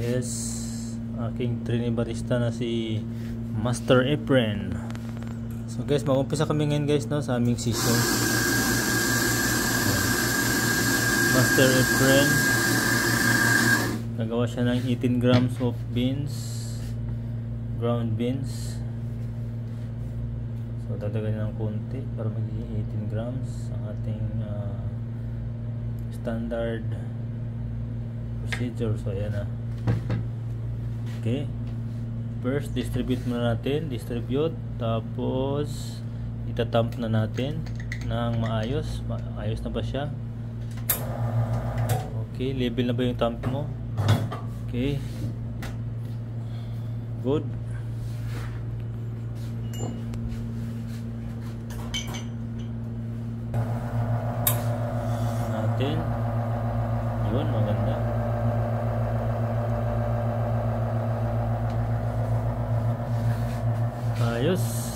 Yes, aking trainee barista na si Master Efren. So guys, mag-umpisa kami ngayon guys, no, sa aming season. Master Efren, gagawa siya ng 18 grams of beans, ground beans. So dadagan ng konti para magiging 18 grams ang ating standard procedure. So ayan na. Okay, first distribute muna natin, tapos itatamp na natin ng maayos. Ayos na ba siya? Okay, level na ba yung tamp mo? Okay, good. Natin yun, maganda. Ayos.